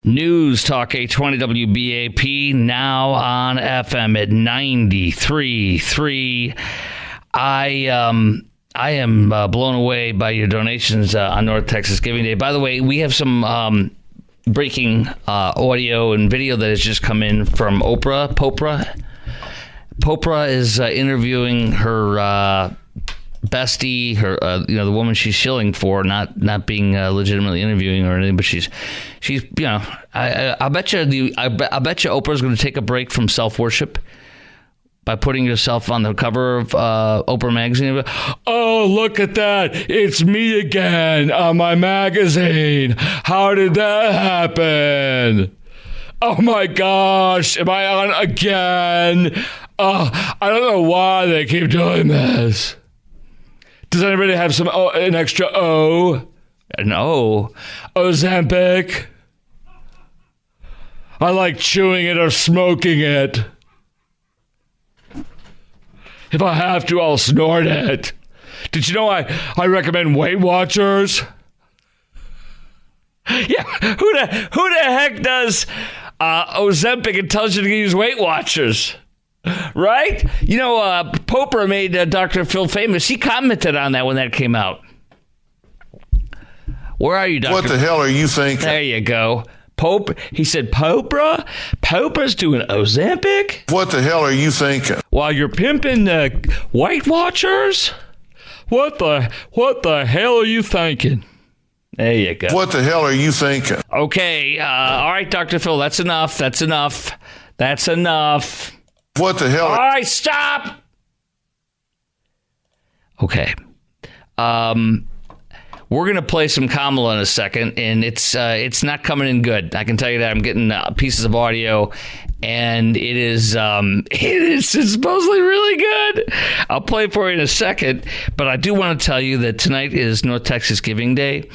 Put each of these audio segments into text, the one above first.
News Talk 820 WBAP, now on FM at 93.3. I am blown away by your donations on North Texas Giving Day. By the way, we have some breaking audio and video that has just come in from Oprah. Popra is interviewing her bestie, her the woman she's shilling for, not being legitimately interviewing or anything, but she's I bet you Oprah's going to take a break from self-worship by putting yourself on the cover of Oprah magazine. Oh, look at that. It's me again on my magazine. How did that happen? Oh my gosh, am I on again? I don't know why they keep doing this. Does anybody have an extra O? No. Ozempic? I like chewing it or smoking it. If I have to, I'll snort it. Did you know I recommend Weight Watchers? Yeah, who the heck does Ozempic and tells you to use Weight Watchers? Right? You know, Popper made Dr. Phil famous. He commented on that when that came out. Where are you, Dr. What the hell are you thinking? There you go. He said, Popper's doing Ozempic? What the hell are you thinking? While you're pimping Weight Watchers? What the hell are you thinking? There you go. What the hell are you thinking? Okay, all right, Dr. Phil, that's enough. What the hell? All right, stop. Okay. We're going to play some Kamala in a second, and it's not coming in good. I can tell you that. I'm getting pieces of audio, and it's supposedly really good. I'll play it for you in a second, but I do want to tell you that tonight is North Texas Giving Day,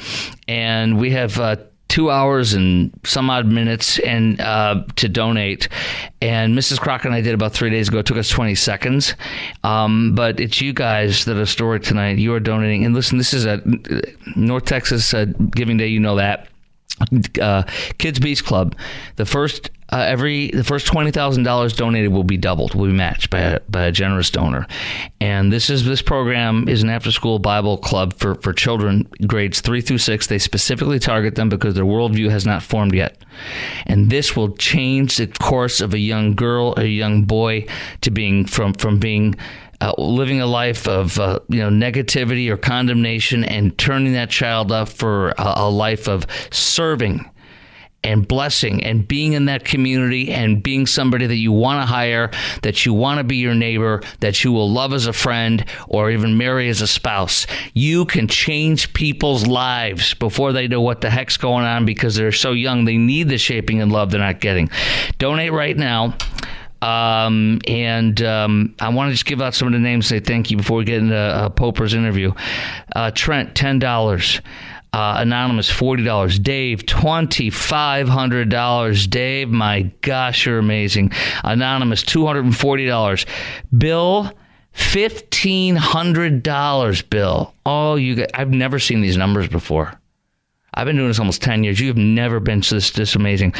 and we have 2 hours and some odd minutes and to donate. And Mrs. Crockett and I did about 3 days ago. It took us 20 seconds. But it's you guys that are stored tonight. You are donating. And listen, this is a North Texas Giving Day. You know that. Kids Beach Club. The first $20,000 donated will be doubled, will be matched by a generous donor. And this program is an after-school Bible club for children grades 3 through 6. They specifically target them because their worldview has not formed yet. And this will change the course of a young girl, a young boy, to being from being living a life of negativity or condemnation, and turning that child up for a life of serving and blessing and being in that community and being somebody that you want to hire, that you want to be your neighbor, that you will love as a friend or even marry as a spouse. You can change people's lives before they know what the heck's going on because they're so young. They need the shaping and love they're not getting. Donate right now. I want to just give out some of the names and say thank you before we get into Popper's interview. Trent, $10. Anonymous, $40. Dave, $2,500. Dave, my gosh, you're amazing. Anonymous, $240. Bill, $1,500. Bill, oh, I've never seen these numbers before. I've been doing this almost 10 years. You have never been this amazing.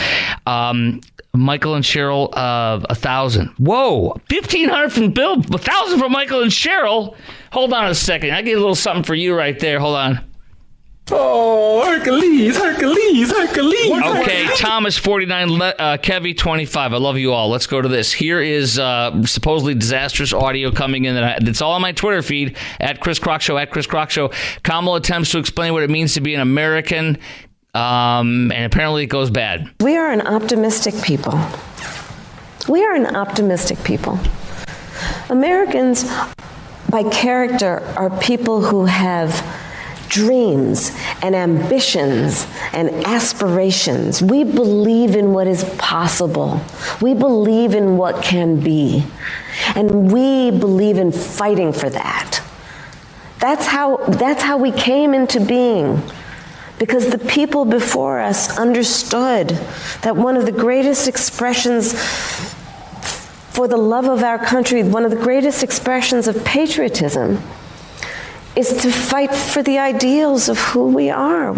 Michael and Cheryl, $1,000. Whoa, $1,500 from Bill, $1,000 from Michael and Cheryl. Hold on a second. I get a little something for you right there. Hold on. Oh, Hercules. Okay, Thomas, 49, Kevy, 25. I love you all. Let's go to this. Here is supposedly disastrous audio coming in. It's all on my Twitter feed, at Chris Crock Show, Kamala attempts to explain what it means to be an American, and apparently it goes bad. We are an optimistic people. Americans, by character, are people who have dreams and ambitions and aspirations. We believe in what is possible. We believe in what can be. And we believe in fighting for that. That's how we came into being. Because the people before us understood that one of the greatest expressions for the love of our country, one of the greatest expressions of patriotism, is to fight for the ideals of who we are.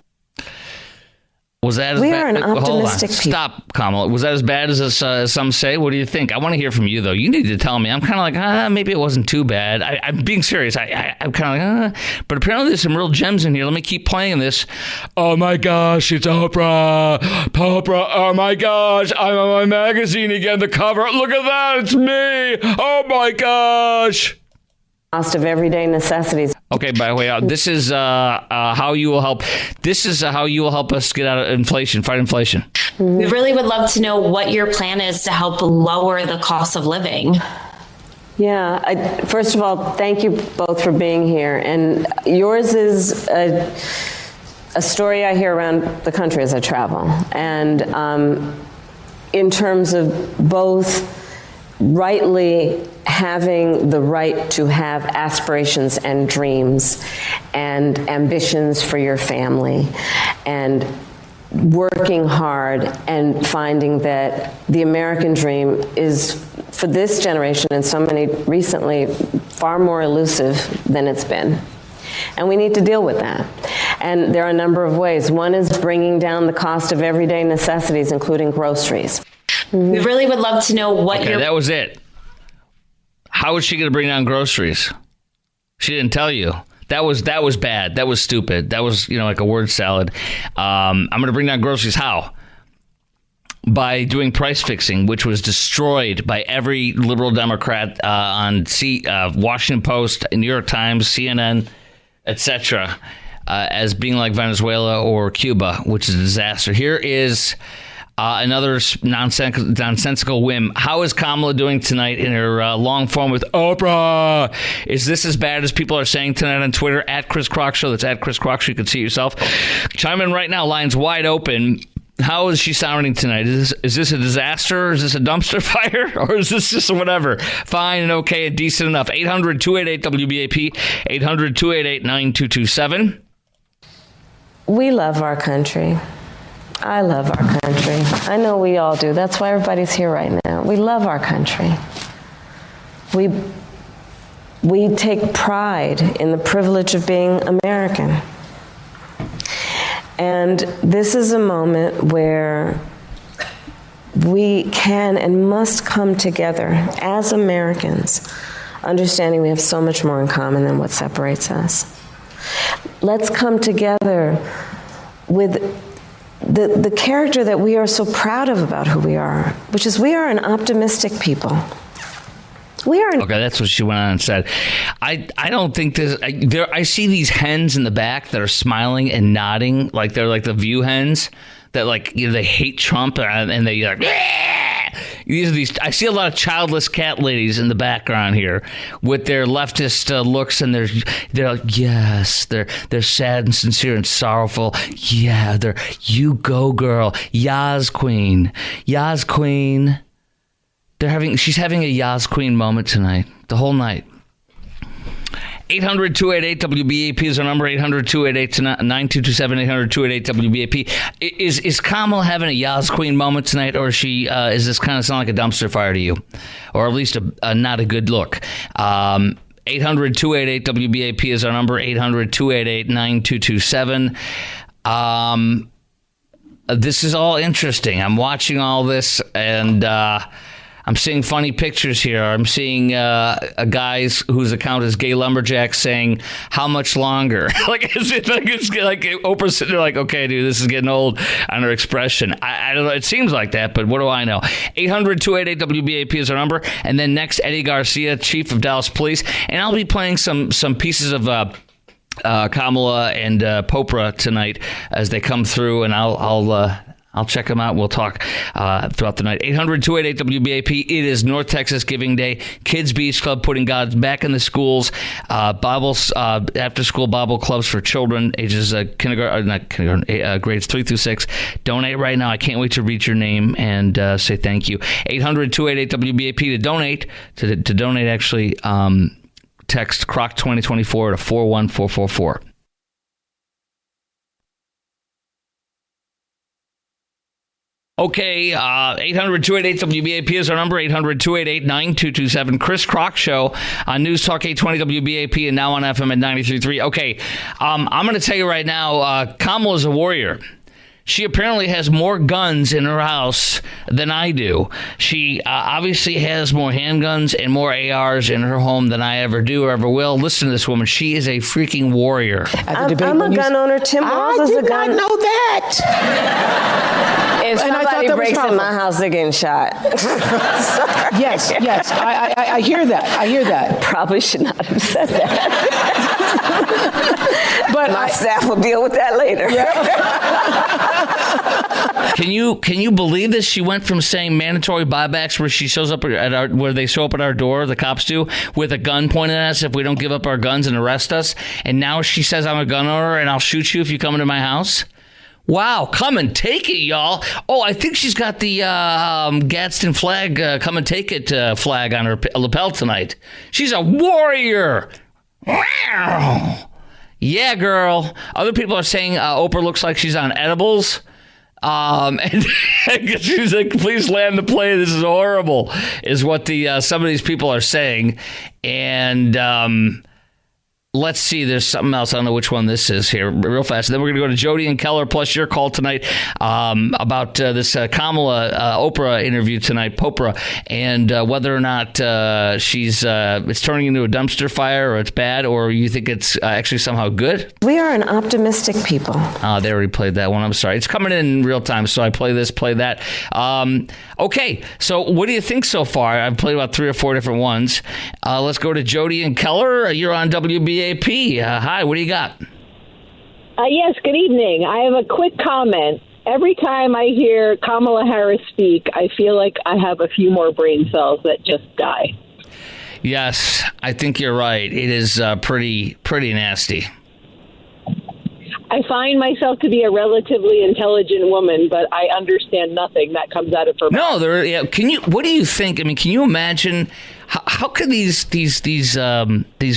Was that as We bad? are an Hold on. optimistic people. Stop, Kamala. Was that as bad as some say? What do you think? I want to hear from you, though. You need to tell me. I'm kind of like, maybe it wasn't too bad. I'm being serious. I'm kind of like, But apparently there's some real gems in here. Let me keep playing this. Oh, my gosh, it's Oprah. Oprah, oh, my gosh, I'm on my magazine again, the cover. Look at that. It's me. Oh, my gosh. Cost of everyday necessities. Okay, by the way, this is how you will help. This is how you will help us get out of inflation, fight inflation. We really would love to know what your plan is to help lower the cost of living. Yeah, first of all, thank you both for being here. And yours is a story I hear around the country as I travel. And in terms of both rightly having the right to have aspirations and dreams and ambitions for your family, and working hard and finding that the American dream is, for this generation and so many recently, far more elusive than it's been. And we need to deal with that. And there are a number of ways. One is bringing down the cost of everyday necessities, including groceries. We really would love to know what your... That was it. How was she going to bring down groceries? She didn't tell you. That was bad. That was stupid. That was, like a word salad. I'm going to bring down groceries. How? By doing price fixing, which was destroyed by every liberal Democrat on Washington Post, New York Times, CNN, etc., as being like Venezuela or Cuba, which is a disaster. Here is another nonsensical whim. How is Kamala doing tonight in her long form with Oprah? Is this as bad as people are saying tonight on Twitter? At Chris Crock Show. That's at Chris Crock Show. You can see it yourself. Chime in right now. Lines wide open. How is she sounding tonight? Is this a disaster? Is this a dumpster fire? Or is this just whatever? Fine and okay and decent enough. 800-288-WBAP. 800-288-9227. We love our country. I love our country. I know we all do. That's why everybody's here right now. We love our country. We take pride in the privilege of being American. And this is a moment where we can and must come together as Americans, understanding we have so much more in common than what separates us. Let's come together with the character that we are so proud of about who we are, which is we are an optimistic people. Okay, that's what she went on and said. I don't think this. I see these hens in the back that are smiling and nodding, like they're like the View hens that they hate Trump and they like. These I see a lot of childless cat ladies in the background here with their leftist looks, and they're like, yes, they're sad and sincere and sorrowful. Yeah, they're you go girl, Yas queen. She's having a Yas queen moment tonight, the whole night. 800-288-WBAP is our number, 800-288-9227, 800-288-WBAP. Is Kamala having a Yas Queen moment tonight, or is this kind of sound like a dumpster fire to you? Or at least a not a good look? 800-288-WBAP is our number, 800-288-9227. This is all interesting. I'm watching all this, and I'm seeing funny pictures here. I'm seeing a guy whose account is Gay Lumberjack saying, "How much longer?" it's like Oprah sitting there like, "Okay, dude, this is getting old." On her expression, I don't know. It seems like that, but what do I know? 800-288-WBAP is our number, and then next, Eddie Garcia, Chief of Dallas Police, and I'll be playing some pieces of Kamala and Popra tonight as they come through, and I'll check them out. We'll talk throughout the night. 800-288-WBAP. It is North Texas Giving Day. Kids Beach Club putting God back in the schools. After-school Bible clubs for children ages grades 3 through 6. Donate right now. I can't wait to read your name and say thank you. 800-288-WBAP to donate. To donate, actually, text Croc 2024 to 41444. Okay, 800-288-WBAP is our number, 800-288-9227. Chris Crock Show on News Talk 820 WBAP and now on FM at 93.3. Okay, I'm going to tell you right now, Kamala's a warrior. She apparently has more guns in her house than I do. She obviously has more handguns and more ARs in her home than I ever do or ever will. Listen to this woman. She is a freaking warrior. I'm a gun owner. Tim Walz is a gun. I did not know that. If somebody breaks in my house, they're getting shot. Yes. I hear that. Probably should not have said that. But my staff will deal with that later. Can you believe this? She went from saying mandatory buybacks where she shows up where they show up at our door, the cops do, with a gun pointed at us if we don't give up our guns and arrest us. And now she says I'm a gun owner and I'll shoot you if you come into my house. Wow, come and take it, y'all. Oh, I think she's got the Gadsden flag, come and take it flag on her lapel tonight. She's a warrior. Wow. Yeah, girl. Other people are saying Oprah looks like she's on edibles. And she's like, please land the plane. This is horrible, is what some of these people are saying. And let's see, there's something else. I don't know which one this is here real fast. And then we're going to go to Jody and Keller, plus your call tonight about this Kamala Oprah interview tonight, Popra, and whether or not it's turning into a dumpster fire or it's bad, or you think it's actually somehow good. We are an optimistic people. They already played that one. I'm sorry. It's coming in real time, so I play this, play that. Okay, so what do you think so far? I've played about 3 or 4 different ones. Let's go to Jody and Keller. You're on WBAP. Hi, what do you got? Yes, good evening. I have a quick comment. Every time I hear Kamala Harris speak, I feel like I have a few more brain cells that just die. Yes, I think you're right. It is pretty nasty. I find myself to be a relatively intelligent woman, but I understand nothing that comes out of her mouth. No, what do you think? I mean, can you imagine how could these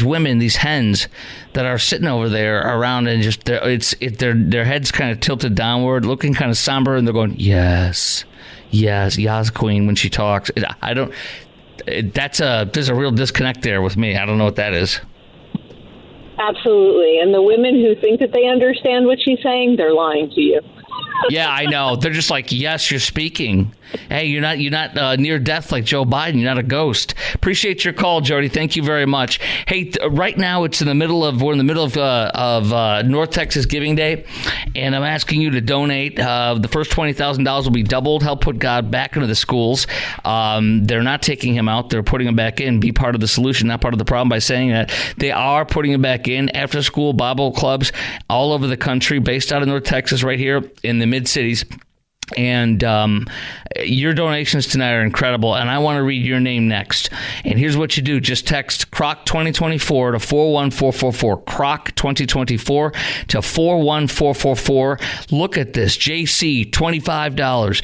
women, these hens that are sitting over there around and just their heads kind of tilted downward, looking kind of somber, and they're going, yes, queen, when she talks. There's a real disconnect there with me. I don't know what that is. Absolutely. And the women who think that they understand what she's saying, they're lying to you. Yeah, I know. They're just like, yes, you're speaking. Hey, you're not near death like Joe Biden. You're not a ghost. Appreciate your call, Jody. Thank you very much. Hey, right now we're in the middle of North Texas Giving Day, and I'm asking you to donate. The first $20,000 will be doubled. Help put God back into the schools. They're not taking him out. They're putting him back in. Be part of the solution, not part of the problem by saying that. They are putting him back in. After school Bible clubs all over the country, based out of North Texas, right here in the mid-cities. And your donations tonight are incredible, and I want to read your name next. And here's what you do. Just text CROC 2024 to 41444. CROC 2024 to 41444. Look at this. JC, $25.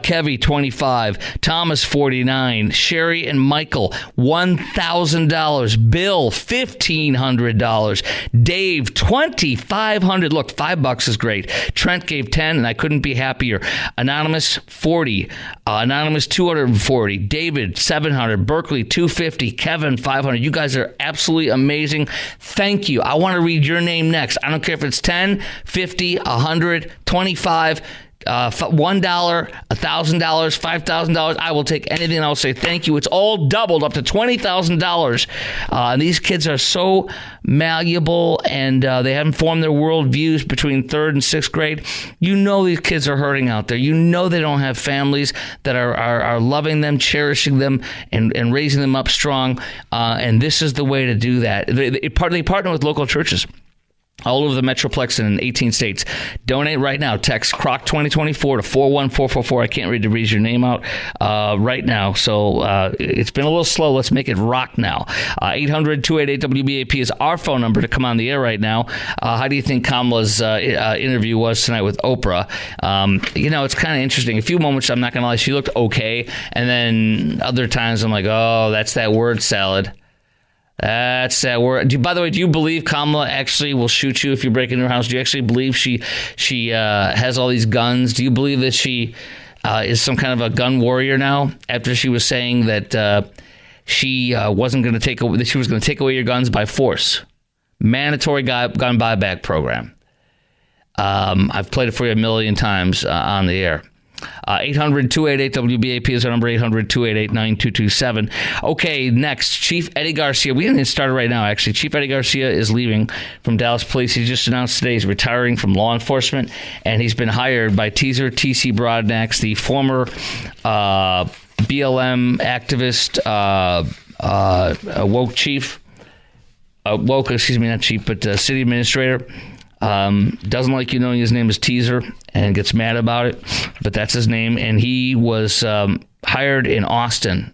Kevy, $25. Thomas, $49. Sherry and Michael, $1,000. Bill, $1,500. Dave, $2,500. Look, $5 is great. Trent gave 10, and I couldn't be happier. Anonymous, 40. Anonymous, 240. David, 700. Berkeley, 250. Kevin, 500. You guys are absolutely amazing. Thank you. I want to read your name next. I don't care if it's 10, 50, 100, 25, $1, $1,000, $5,000. I will take anything, and I'll say thank you. It's all doubled up to $20,000. These kids are so malleable, and they haven't formed their worldviews between 3rd and 6th grade. You know these kids are hurting out there. You know they don't have families that are loving them, cherishing them, and raising them up strong. And this is the way to do that. They partner with local churches all over the Metroplex and in 18 states. Donate right now. Text CROC 2024 to 41444. I can't read your name out right now, so it's been a little slow. Let's make it rock now. 800-288-WBAP is our phone number to come on the air right now. How do you think Kamala's interview was tonight with Oprah? It's kind of interesting. A few moments, I'm not going to lie, she looked okay, and then other times I'm like, oh, that's that word salad. That's that word. By the way, do you believe Kamala actually will shoot you if you break into her house? Do you actually believe she has all these guns? Do you believe that she is some kind of a gun warrior now? After she was saying that she wasn't going to take away, that she was going to take away your guns by force, mandatory gun buyback program. I've played it for you a million times on the air. 800-288-WBAP is our number, 800-288-9227. Okay, next, Chief Eddie Garcia. We can get started right now, actually. Chief Eddie Garcia is leaving from Dallas Police. He just announced today he's retiring from law enforcement, and he's been hired by Teaser TC Broadnax, the former BLM activist, woke chief, not chief, but city administrator. Doesn't like you knowing his name is Teaser and gets mad about it, but that's his name. And he was hired in Austin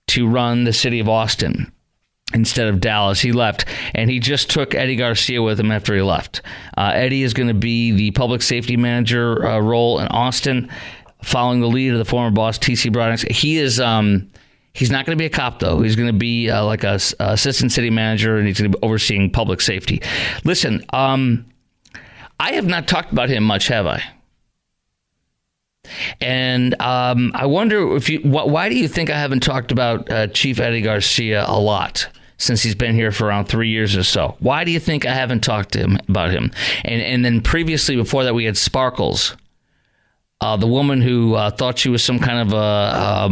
to run the city of Austin instead of Dallas. He left, and he just took Eddie Garcia with him after he left. Eddie is going to be the public safety manager role in Austin, following the lead of the former boss, TC Broadnax. He is... He's not going to be a cop, though. He's going to be like a assistant city manager, and he's going to be overseeing public safety. Listen, I have not talked about him much, have I? And I wonder if why do you think I haven't talked about Chief Eddie Garcia a lot since he's been here for around 3 years or so? Why do you think I haven't talked to him about him? And then previously, before that, we had Sparkles, the woman who thought she was some kind of a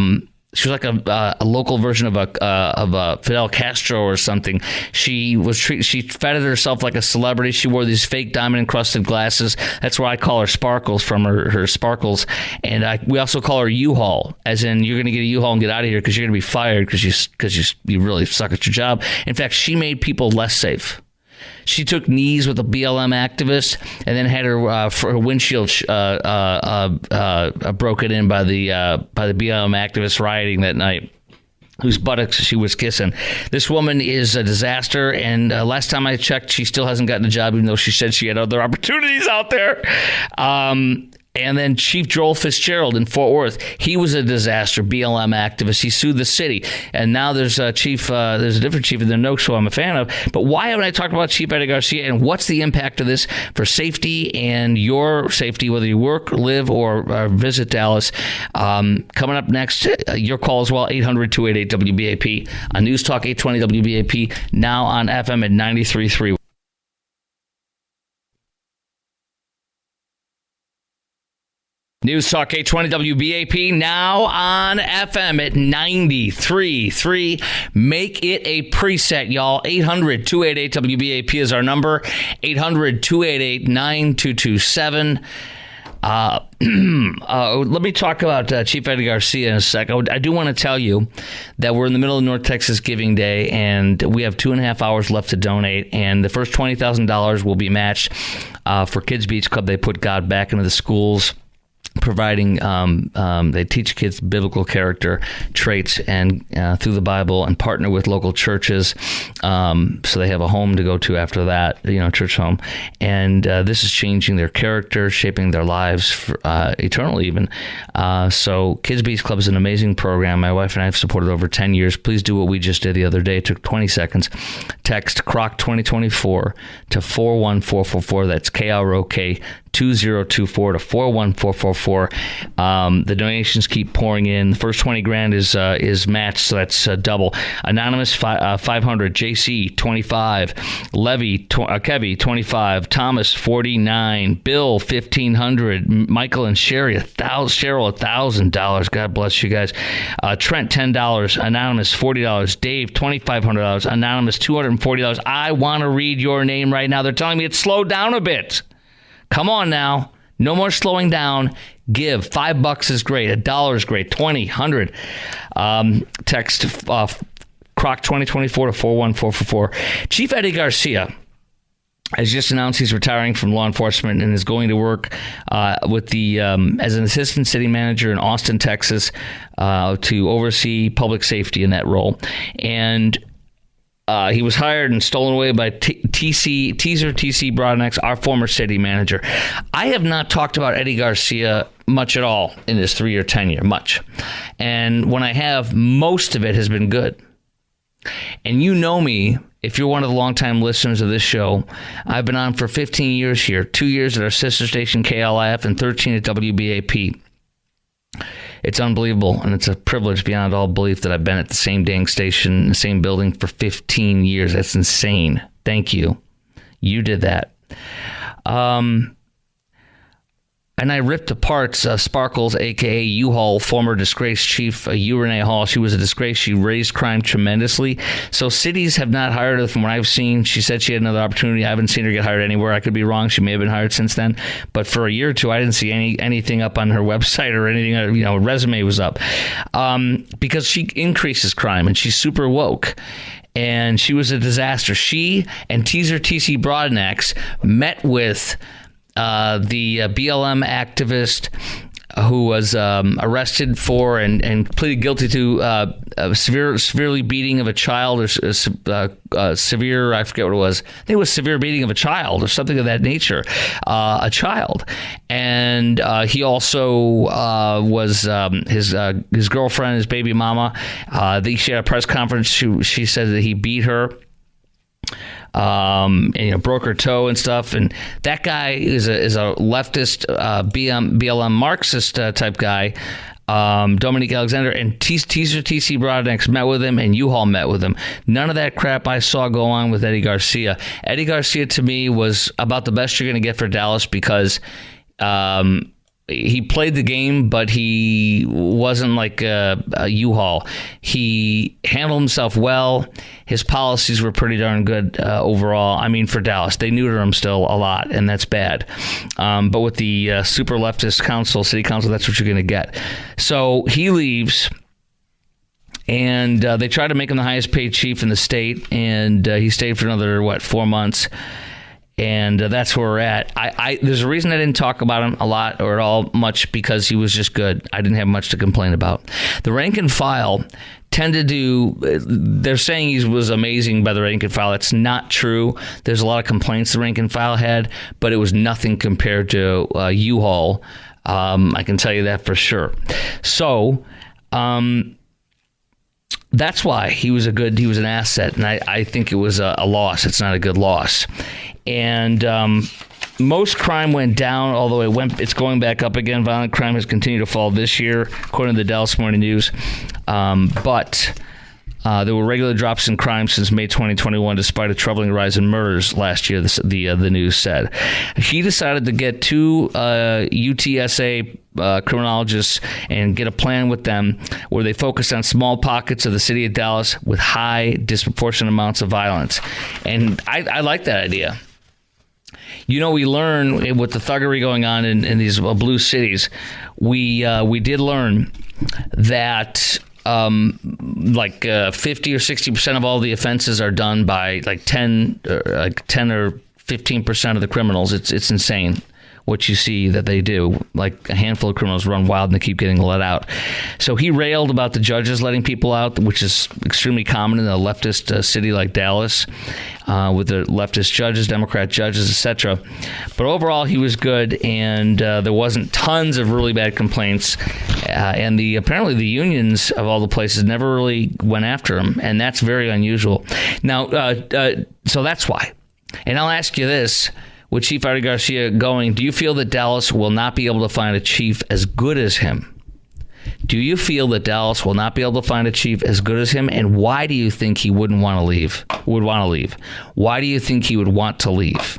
she was like a local version of a Fidel Castro or something. She feted herself like a celebrity. She wore these fake diamond encrusted glasses. That's why I call her Sparkles, from her Sparkles. And we also call her U-Haul, as in you're going to get a U-Haul and get out of here because you're going to be fired because you really suck at your job. In fact, she made people less safe. She took knees with a BLM activist and then had her windshield broken in by the BLM activists rioting that night, whose buttocks she was kissing. This woman is a disaster, and last time I checked, she still hasn't gotten a job, even though she said she had other opportunities out there. And then Chief Joel Fitzgerald in Fort Worth, he was a disaster, BLM activist. He sued the city. And now there's a different chief in the Noakes who I'm a fan of. But why haven't I talked about Chief Eddie Garcia, and what's the impact of this for safety and your safety, whether you work, live, or visit Dallas? Coming up next, your call as well, 800-288-WBAP on News Talk 820 WBAP, now on FM at 93.3. News Talk 820 WBAP, now on FM at 93.3. Make it a preset, y'all. 800-288-WBAP is our number. 800-288-9227. Let me talk about Chief Eddie Garcia in a sec. I do want to tell you that we're in the middle of North Texas Giving Day, and we have 2.5 hours left to donate, and the first $20,000 will be matched for Kids Beach Club. They put God back into the schools, providing they teach kids biblical character traits and through the Bible, and partner with local churches, so they have a home to go to after that, church home. And this is changing their character, shaping their lives for, eternally even. So Kids Beach Club is an amazing program. My wife and I have supported over 10 years. Please do what we just did the other day. It took 20 seconds. Text CROC 2024 to 41444. That's KROK 2024 to 41444. The donations keep pouring in. The first 20 grand is matched, so that's double. Anonymous 500, JC 25, Levy Kevy 25, Thomas 49, Bill 1500, Michael and Cheryl $1,000. God bless you guys. Trent $10, Anonymous $40, Dave $2,500, Anonymous $240. I want to read your name right now. They're telling me it's slowed down a bit. Come on now. No more slowing down. Give. $5 is great. $1 is great. 20, 100. Text CROC 2024 to 41444. Chief Eddie Garcia has just announced he's retiring from law enforcement and is going to work with the as an assistant city manager in Austin, Texas, to oversee public safety in that role. And he was hired and stolen away by Teaser TC Broadnax, our former city manager. I have not talked about Eddie Garcia much at all in this 3-year tenure, much. And when I have, most of it has been good. And you know me, if you're one of the longtime listeners of this show, I've been on for 15 years here, 2 years at our sister station KLIF and 13 at WBAP. It's unbelievable, and it's a privilege beyond all belief that I've been at the same dang station, the same building for 15 years. That's insane. Thank you. You did that. And I ripped apart Sparkles, a.k.a. U-Haul, former disgraced chief, Renee Hall. She was a disgrace. She raised crime tremendously. So cities have not hired her from what I've seen. She said she had another opportunity. I haven't seen her get hired anywhere. I could be wrong. She may have been hired since then. But for a year or two, I didn't see anything up on her website or anything. Her resume was up. Because she increases crime and she's super woke. And she was a disaster. She and Teaser TC Broadnax met with the BLM activist who was arrested for and pleaded guilty to severely beating of a child or severe, I forget what it was. I think it was severe beating of a child or something of that nature, a child. And he also was his girlfriend, his baby mama. She had a press conference. She said that he beat her. And broke her toe and stuff. And that guy is a leftist BLM Marxist type guy. Dominique Alexander and Teaser TC Broadnax met with him, and U-Haul met with him. None of that crap I saw go on with Eddie Garcia. Eddie Garcia to me was about the best you're going to get for Dallas because he played the game, but he wasn't like a U-Haul. He handled himself well. His policies were pretty darn good overall. I mean, for Dallas, they neuter him still a lot, and that's bad. But with the super leftist city council, that's what you're going to get. So he leaves, and they tried to make him the highest paid chief in the state, and he stayed for another, 4 months. And that's where we're at. There's a reason I didn't talk about him a lot or at all much because he was just good. I didn't have much to complain about. The rank and file tended to, they're saying he was amazing by the rank and file. That's not true. There's a lot of complaints the rank and file had, but it was nothing compared to U-Haul. I can tell you that for sure. So, that's why he was an asset, and I think it was a loss. It's not a good loss. And most crime went down, although it's going back up again. Violent crime has continued to fall this year, according to the Dallas Morning News. But there were regular drops in crime since May 2021, despite a troubling rise in murders last year, the news said. He decided to get two UTSA criminologists and get a plan with them where they focus on small pockets of the city of Dallas with high disproportionate amounts of violence. And I like that idea. We learn with the thuggery going on in these blue cities, we did learn that 50 or 60% of all the offenses are done by 10 or 15% of the criminals. It's insane what you see that they do. Like a handful of criminals run wild and they keep getting let out. So he railed about the judges letting people out, which is extremely common in a leftist city like Dallas, with the leftist judges, Democrat judges, etc. But overall, he was good, and there wasn't tons of really bad complaints. And apparently the unions of all the places never really went after him, and that's very unusual. Now, so that's why. And I'll ask you this. With Chief Eddie Garcia going, do you feel that Dallas will not be able to find a chief as good as him? Do you feel that Dallas will not be able to find a chief as good as him? And why do you think he would want to leave? Why do you think he would want to leave?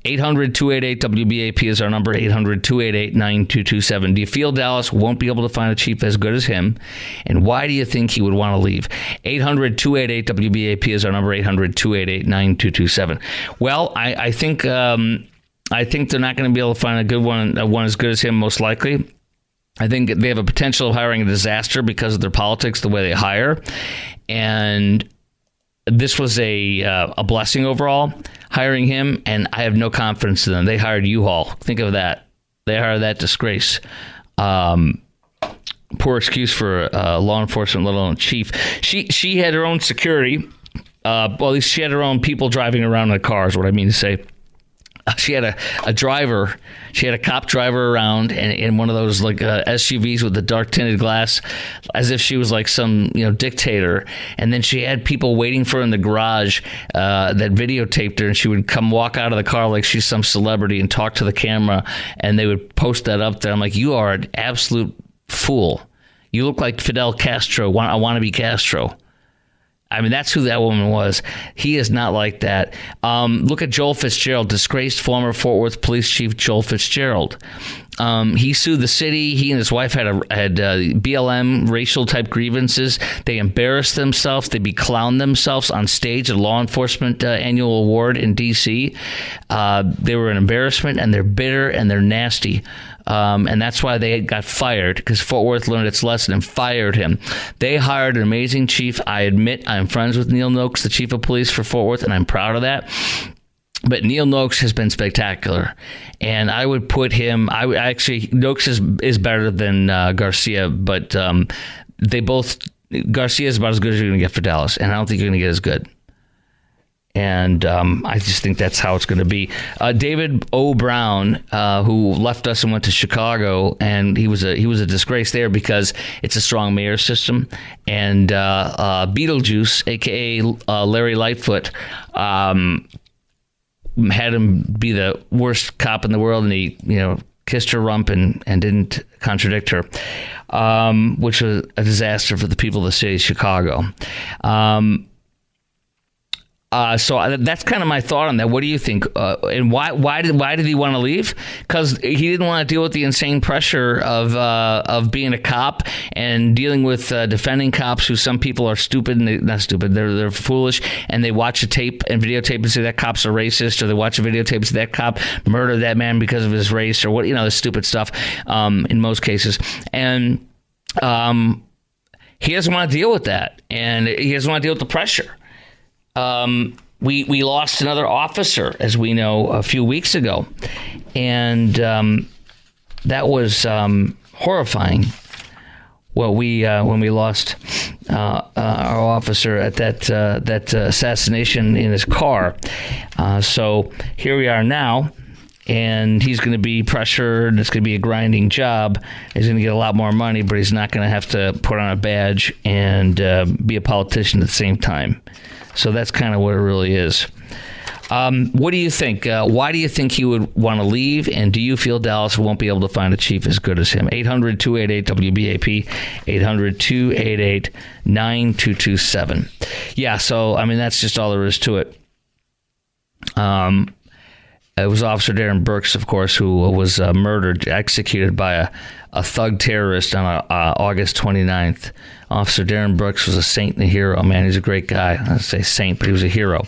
800-288-WBAP is our number, 800-288-9227. Do you feel Dallas won't be able to find a chief as good as him? And why do you think he would want to leave? 800-288-WBAP is our number, 800-288-9227. Well, I think they're not going to be able to find a good one as good as him, most likely. I think they have a potential of hiring a disaster because of their politics, the way they hire. And this was a blessing overall, hiring him, and I have no confidence in them. They hired U-Haul. Think of that. They hired that disgrace. Poor excuse for law enforcement, let alone chief. She had her own security. At least she had her own people driving around in a car is what I mean to say. She had a driver. She had a cop driver around in one of those SUVs with the dark tinted glass, as if she was like some dictator. And then she had people waiting for her in the garage that videotaped her, and she would come walk out of the car like she's some celebrity and talk to the camera, and they would post that up there. I'm like, you are an absolute fool. You look like Fidel Castro. I want to be Castro. I mean, that's who that woman was. He is not like that. Look at Joel Fitzgerald, disgraced former Fort Worth Police Chief Joel Fitzgerald. He sued the city. He and his wife had BLM racial type grievances. They embarrassed themselves. They beclowned themselves on stage at a law enforcement annual award in D.C. They were an embarrassment, and they're bitter and they're nasty. And that's why they got fired, because Fort Worth learned its lesson and fired him. They hired an amazing chief. I admit I'm friends with Neil Noakes, the chief of police for Fort Worth, and I'm proud of that. But Neil Noakes has been spectacular, and I would put him. Noakes is better than Garcia, but Garcia is about as good as you're going to get for Dallas, and I don't think you're going to get as good. And I just think that's how it's going to be. David O. Brown, who left us and went to Chicago, and he was a disgrace there because it's a strong mayor system. And Beetlejuice, a.k.a. Larry Lightfoot, had him be the worst cop in the world, and he kissed her rump and didn't contradict her, which was a disaster for the people of the city of Chicago. So that's kind of my thought on that. What do you think? And why did he want to leave? Because he didn't want to deal with the insane pressure of being a cop and dealing with defending cops who some people are stupid and not stupid. They're foolish, and they watch a tape and videotape and say that cop's a racist, or they watch a videotape and say that cop murdered that man because of his race, or what, the stupid stuff in most cases. And he doesn't want to deal with that, and he doesn't want to deal with the pressure. We lost another officer, as we know, a few weeks ago, and that was horrifying. Well, when we lost our officer at that assassination in his car, so here we are now, and he's going to be pressured. It's going to be a grinding job. He's going to get a lot more money, but he's not going to have to put on a badge and be a politician at the same time. So that's kind of what it really is. What do you think? Why do you think he would want to leave? And do you feel Dallas won't be able to find a chief as good as him? 800-288-WBAP, 800-288-9227. Yeah, so, I mean, that's just all there is to it. It was Officer Darren Burks, of course, who was executed by a thug terrorist on August 29th. Officer Darren Brooks was a saint and a hero. Man, he's a great guy. I say saint, but he was a hero.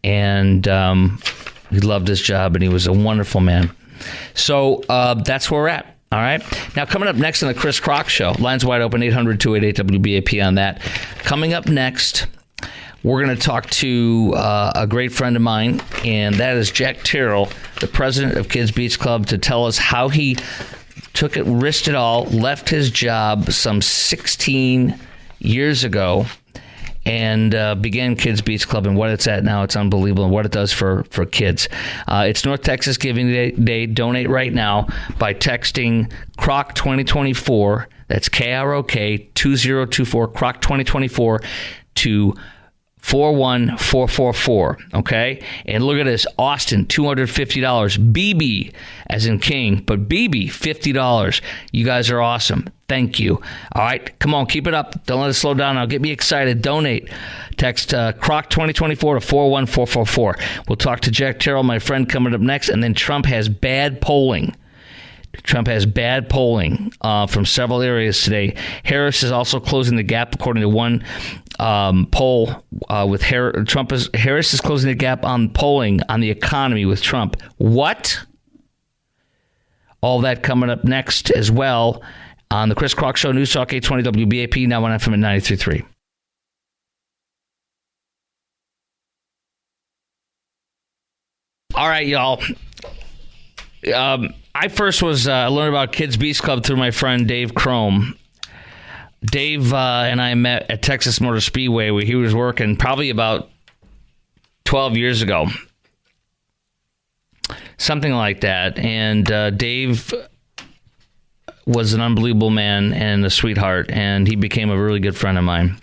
And he loved his job, and he was a wonderful man. So that's where we're at. All right. Now, coming up next on the Chris Crock Show, lines wide open, 800-288-WBAP on that. Coming up next, we're going to talk to a great friend of mine, and that is Jack Terrell, the president of Kids Beach Club, to tell us how he risked it all, left his job some 16 years ago, and began Kids Beach Club, and what it's at now. It's unbelievable, and what it does for kids. It's North Texas Giving Day. Donate right now by texting CROC 2024. That's KROK 2024, CROC 2024 to 41444. Okay, and look at this. Austin, $250. BB as in King, but BB $50. You guys are awesome. Thank you. All right, come on, keep it up. Don't let it slow down. Now get me excited. Donate. Text CROC 2024 to 41444. We'll talk to Jack Terrell, my friend, coming up next, and then Trump has bad polling. Trump has bad polling from several areas today. Harris is also closing the gap, according to one poll with Harris. Harris is closing the gap on polling on the economy with Trump. What? All that coming up next as well on the Chris Crock Show, News Talk 820 WBAP, now on FM at 93.3. All right, y'all. I first learned about Kids Beach Club through my friend Dave Crome. Dave and I met at Texas Motor Speedway, where he was working probably about 12 years ago. Something like that. And Dave was an unbelievable man and a sweetheart, and he became a really good friend of mine.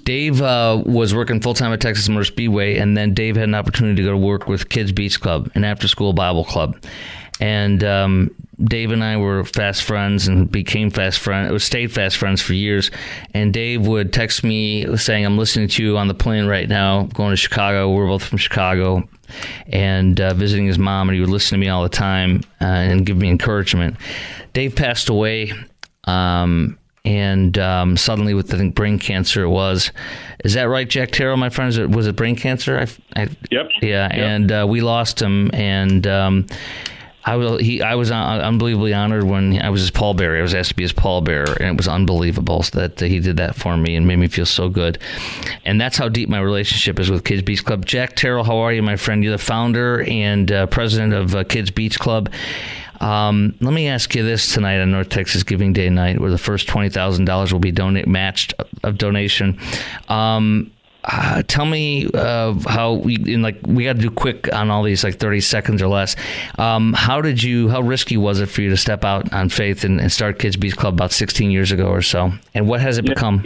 Dave was working full-time at Texas Motor Speedway, and then Dave had an opportunity to go to work with Kids Beach Club, an after-school Bible club. And Dave and I were fast friends and became stayed fast friends for years. And Dave would text me saying, I'm listening to you on the plane right now, going to Chicago. We're both from Chicago, and visiting his mom. And he would listen to me all the time and give me encouragement. Dave passed away. And suddenly with, I think, brain cancer it was. Is that right, Jack Terrell, my friend? Was it brain cancer? Yep. Yeah, Yep. and we lost him, and I was unbelievably honored when I was his pallbearer. I was asked to be his pallbearer, and it was unbelievable that he did that for me and made me feel so good. And that's how deep my relationship is with Kids Beach Club. Jack Terrell, how are you, my friend? You're the founder and president of Kids Beach Club. Let me ask you this tonight on North Texas Giving Day night, where the first $20,000 will be matched of donation. Tell me how we got to do quick on all these, like 30 seconds or less. How risky was it for you to step out on faith and start Kids Beach Club about 16 years ago or so? And what has it become?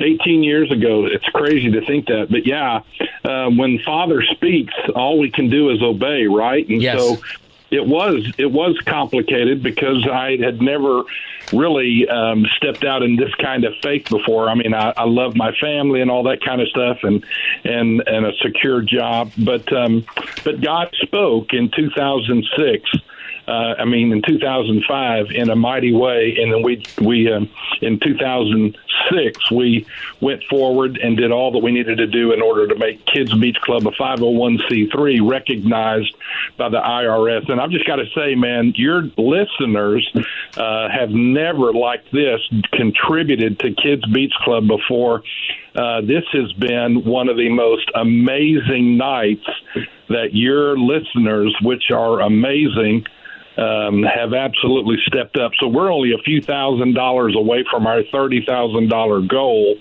18 years ago. It's crazy to think that, but yeah, when Father speaks, all we can do is obey, right? And yes. So it was complicated because I had never really stepped out in this kind of faith before. I mean, I love my family and all that kind of stuff, and a secure job. But God spoke in 2006. In 2005 in a mighty way, and then we in 2006 we went forward and did all that we needed to do in order to make Kids Beach Club a 501c3 recognized by the IRS. And I've just got to say, man, your listeners have never like this contributed to Kids Beach Club before. This has been one of the most amazing nights that your listeners, which are amazing, have absolutely stepped up. So we're only a few $1,000s away from our $30,000 goal,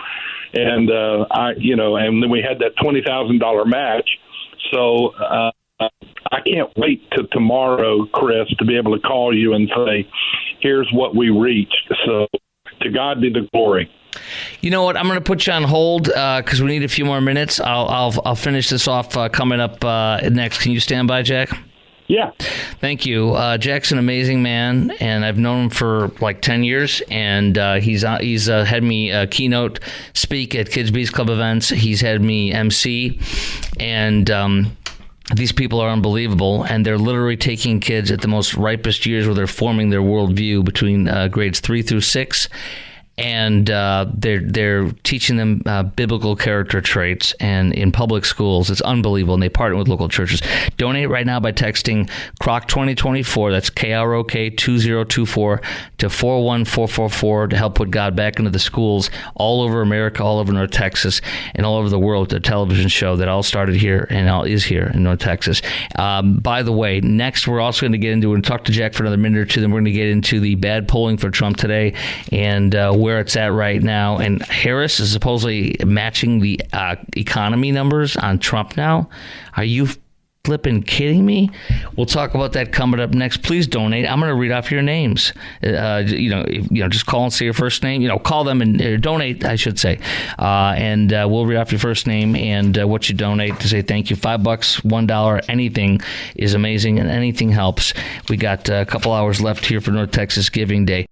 and and then we had that $20,000 match. So I can't wait to tomorrow, Chris, to be able to call you and say, "Here's what we reached." So to God be the glory. You know what? I'm going to put you on hold because we need a few more minutes. I'll finish this off coming up next. Can you stand by, Jack? Yeah. Thank you. Jack's an amazing man, and I've known him for like 10 years, and he's had me keynote speak at Kids Beach Club events. He's had me MC, and these people are unbelievable, and they're literally taking kids at the most ripest years where they're forming their worldview between grades 3 through 6. And they're teaching them biblical character traits, and in public schools, it's unbelievable. And they partner with local churches. Donate right now by texting CROC 2024. That's KROK 2024 to 41444 to help put God back into the schools all over America, all over North Texas, and all over the world. The television show that all started here and all is here in North Texas. By the way, next we're also going to get into and talk to Jack for another minute or two. Then we're going to get into the bad polling for Trump today and where it's at right now. And Harris is supposedly matching the economy numbers on Trump now. Are you flipping kidding me? We'll talk about that coming up next. Please donate. I'm going to read off your names. Just call and say your first name. Call them and donate, I should say. And we'll read off your first name and what you donate to say thank you. $5, $1, anything is amazing and anything helps. We got a couple hours left here for North Texas Giving Day.